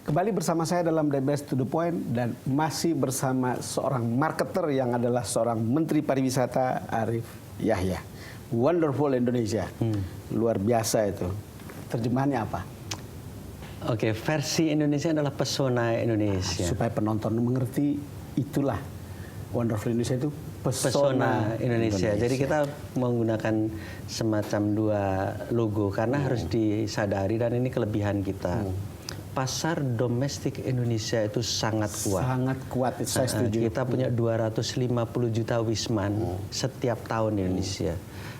Kembali bersama saya dalam The Best to the Point dan masih bersama seorang marketer yang adalah seorang Menteri Pariwisata, Arief Yahya. Wonderful Indonesia. Luar biasa itu. Terjemahannya apa? Oke, versi Indonesia adalah Pesona Indonesia. Supaya penonton mengerti, itulah Wonderful Indonesia itu Pesona Indonesia. Jadi kita menggunakan semacam dua logo karena harus disadari dan ini kelebihan kita. Pasar domestik Indonesia itu sangat kuat. Sangat kuat, saya setuju. Kita punya 250 juta wisman setiap tahun di Indonesia.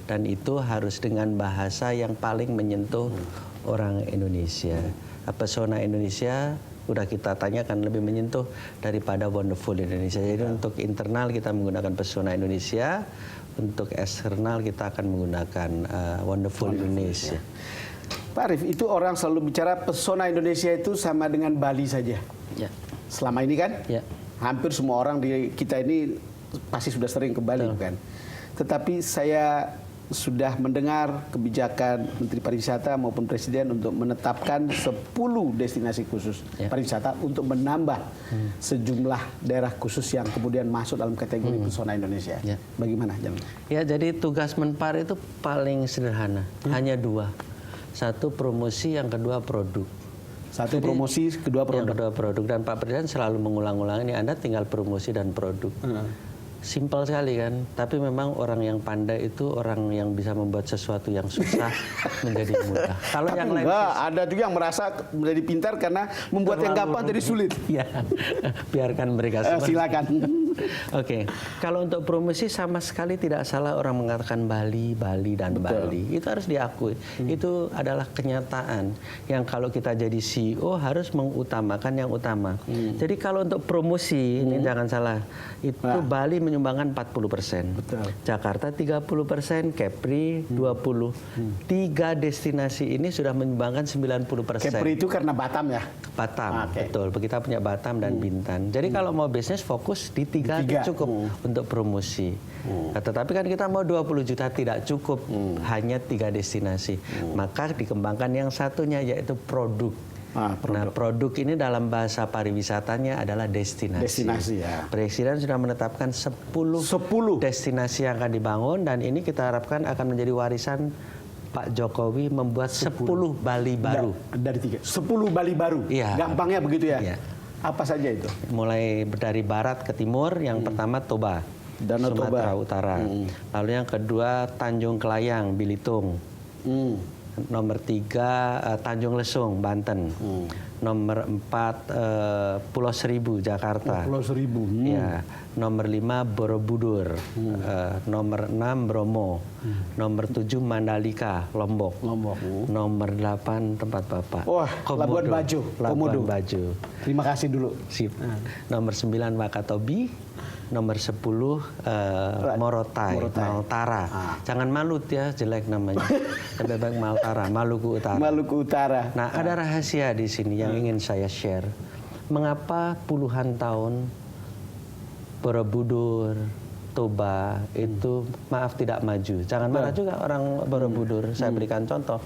Dan itu harus dengan bahasa yang paling menyentuh orang Indonesia. Pesona Indonesia udah kita tanyakan lebih menyentuh daripada Wonderful Indonesia. Jadi untuk internal kita menggunakan Pesona Indonesia, untuk eksternal kita akan menggunakan Wonderful Indonesia. Pak Arief, itu orang selalu bicara pesona Indonesia itu sama dengan Bali saja. Ya. Selama ini kan, hampir semua orang di kita ini pasti sudah sering ke Bali, kan. Tetapi saya sudah mendengar kebijakan Menteri Pariwisata maupun Presiden untuk menetapkan 10 destinasi khusus pariwisata untuk menambah sejumlah daerah khusus yang kemudian masuk dalam kategori pesona Indonesia. Bagaimana, Jan? Ya, jadi tugas Menpar itu paling sederhana, hanya dua. Satu promosi, yang kedua produk. Satu promosi, kedua produk. Yang kedua produk. Dan Pak Presiden selalu mengulang-ulang ini, Anda tinggal promosi dan produk. Simpel sekali kan, tapi memang orang yang pandai itu orang yang bisa membuat sesuatu yang susah menjadi mudah. Kalau yang lain ada juga yang merasa menjadi pintar karena membuat yang gampang jadi sulit. Ya, biarkan mereka semua. Silakan. Oke, kalau untuk promosi sama sekali tidak salah orang mengatakan Bali, Bali dan Bali. Itu harus diakui. Itu adalah kenyataan yang kalau kita jadi CEO harus mengutamakan yang utama. Jadi kalau untuk promosi ini jangan salah, itu Bali menyumbangkan 40%, Jakarta 30%, Kepri 20%. 3 destinasi ini sudah menyumbangkan 90%. Kepri itu karena Batam ya? Batam, betul. Kita punya Batam dan Bintan. Jadi kalau mau bisnis fokus di 3 cukup untuk promosi. Tetapi kan kita mau 20 juta tidak cukup, hanya 3 destinasi. Maka dikembangkan yang satunya yaitu produk. Nah, produk ini dalam bahasa pariwisatanya adalah destinasi. Destinasi ya. Presiden sudah menetapkan 10 destinasi yang akan dibangun dan ini kita harapkan akan menjadi warisan Pak Jokowi membuat 10 Bali baru. Dari 3. 10 Bali baru. Iya. Gampangnya begitu ya? Iya. Apa saja itu? Mulai dari barat ke timur, yang pertama Toba, Danau Sumatera Toba Utara. Lalu yang kedua Tanjung Kelayang, Bilitung. Nomor 3 Tanjung Lesung, Banten. Nomor 4 Pulau Seribu, Jakarta. Pulau Seribu. Ya. Nomor 5 Borobudur. Nomor 6 Bromo. Nomor 7 Mandalika, Lombok. Nomor 8 tempat Bapak. Wah, Labuan Bajo, Labuan Bajo. Terima kasih dulu. Sip. Nomor 9 Wakatobi. Nomor 10 Morotai, Maltara. Jangan Malut ya, jelek namanya. Lebih baik Maltara, Maluku Utara. Maluku Utara. Nah, ada rahasia di sini yang ingin saya share. Mengapa puluhan tahun Borobudur, Toba itu maaf tidak maju. Jangan marah juga orang Borobudur. Saya berikan contoh.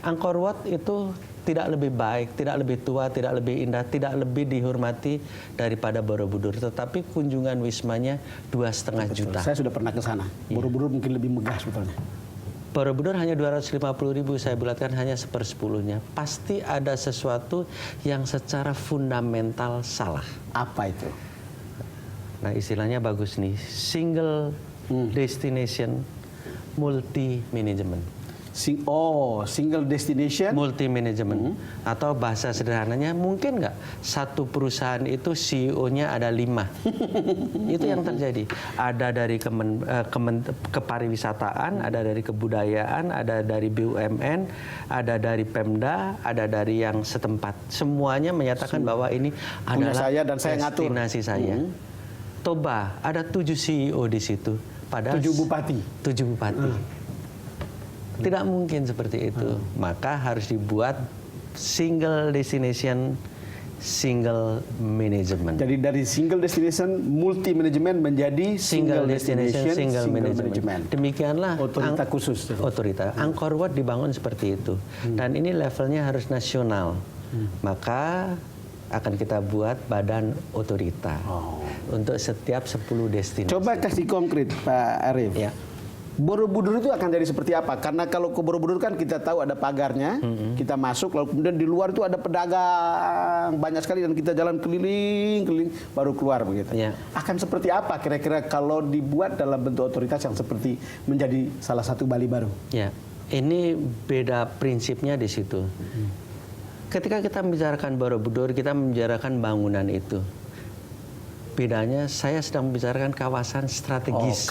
Angkor Wat itu tidak lebih baik, tidak lebih tua, tidak lebih indah, tidak lebih dihormati daripada Borobudur. Tetapi kunjungan wismanya 2,5 juta. Saya sudah pernah ke sana. Borobudur mungkin lebih megah sebetulnya. Borobudur hanya 250.000, saya bulatkan hanya 1/10-nya. Pasti ada sesuatu yang secara fundamental salah. Apa itu? Nah, istilahnya bagus nih, single destination multi management. Single destination multi management. Atau bahasa sederhananya, mungkin nggak satu perusahaan itu CEO-nya ada 5. Itu yang terjadi. Ada dari kepariwisataan, ada dari kebudayaan, ada dari BUMN, ada dari Pemda, ada dari yang setempat. Semuanya menyatakan bahwa ini adalah saya dan saya destinasi saya. Toba ada 7 CEO di situ. Padahal 7 bupati. 7 bupati. Tidak mungkin seperti itu. Maka harus dibuat single destination, single management. Jadi dari single destination, multi management menjadi single destination, single management. Demikianlah otorita khusus. Otorita. Angkor Wat dibangun seperti itu. Dan ini levelnya harus nasional. Maka akan kita buat badan otorita untuk setiap 10 destinasi. Coba kasih konkret Pak Arief. Ya. Borobudur itu akan jadi seperti apa? Karena kalau ke Borobudur kan kita tahu ada pagarnya, kita masuk, lalu kemudian di luar itu ada pedagang banyak sekali dan kita jalan keliling baru keluar begitu. Ya. Akan seperti apa kira-kira kalau dibuat dalam bentuk otoritas yang seperti menjadi salah satu Bali baru? Ya, ini beda prinsipnya di situ. Ketika kita membicarakan Borobudur, kita membicarakan bangunan itu. Bedanya saya sedang membicarakan kawasan strategis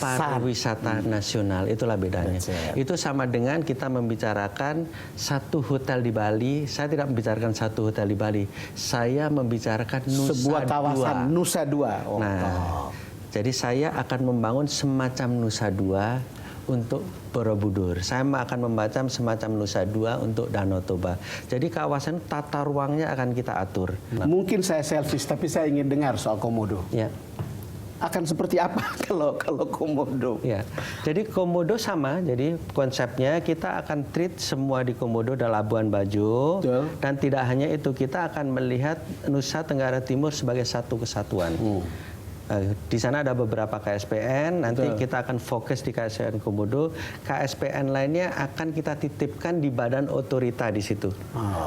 pariwisata nasional. Itulah bedanya. Itu sama dengan kita membicarakan satu hotel di Bali. Saya tidak membicarakan satu hotel di Bali. Saya membicarakan Nusa sebuah kawasan Dua. Nusa Dua. Jadi saya akan membangun semacam Nusa Dua untuk Borobudur. Saya akan membaca semacam Nusa Dua untuk Danau Toba. Jadi kawasan tata ruangnya akan kita atur. Mungkin saya selfish, tapi saya ingin dengar soal Komodo. Ya. Akan seperti apa kalau Komodo? Ya. Jadi Komodo sama. Jadi konsepnya kita akan treat semua di Komodo adalah Labuan Bajo. Betul. Dan tidak hanya itu, kita akan melihat Nusa Tenggara Timur sebagai satu kesatuan. Di sana ada beberapa KSPN, nanti kita akan fokus di KSPN Komodo. KSPN lainnya akan kita titipkan di badan otorita di situ.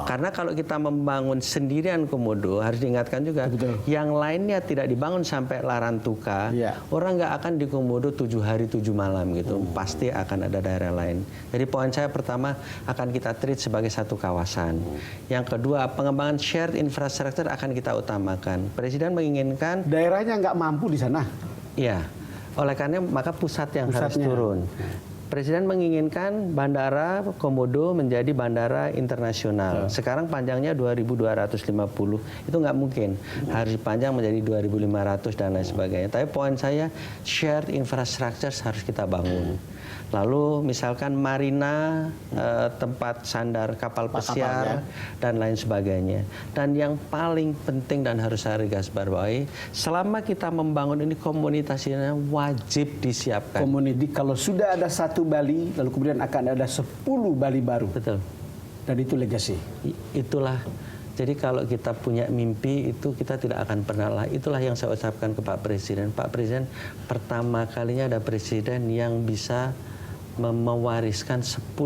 Karena kalau kita membangun sendirian Komodo, harus diingatkan juga, yang lainnya tidak dibangun sampai Larantuka, orang nggak akan di Komodo 7 hari 7 malam gitu. Pasti akan ada daerah lain. Jadi poin saya pertama, akan kita treat sebagai satu kawasan. Yang kedua, pengembangan shared infrastructure akan kita utamakan. Presiden menginginkan daerahnya nggak mampu di sana. Iya, oleh karena maka pusat yang harus turun. Presiden menginginkan bandara Komodo menjadi bandara internasional. Sekarang panjangnya 2.250, itu nggak mungkin. Harus dipanjang menjadi 2.500 dan lain sebagainya. Tapi poin saya, shared infrastructure harus kita bangun. Lalu misalkan marina, tempat sandar kapal pesiar, dan lain sebagainya. Dan yang paling penting dan harus saya garisbawahi, selama kita membangun ini komunitasnya wajib disiapkan. Komuniti, kalau sudah ada satu Bali, lalu kemudian akan ada 10 Bali baru. Betul. Dan itu legacy. Itulah. Jadi kalau kita punya mimpi itu kita tidak akan pernah lah. Itulah yang saya ucapkan ke Pak Presiden. Pak Presiden, pertama kalinya ada presiden yang bisa mewariskan 10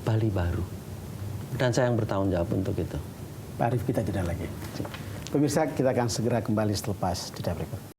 Bali baru. Dan saya yang bertanggung jawab untuk itu. Pak Arief, kita jeda lagi. Pemirsa, kita akan segera kembali selepas jeda berikut.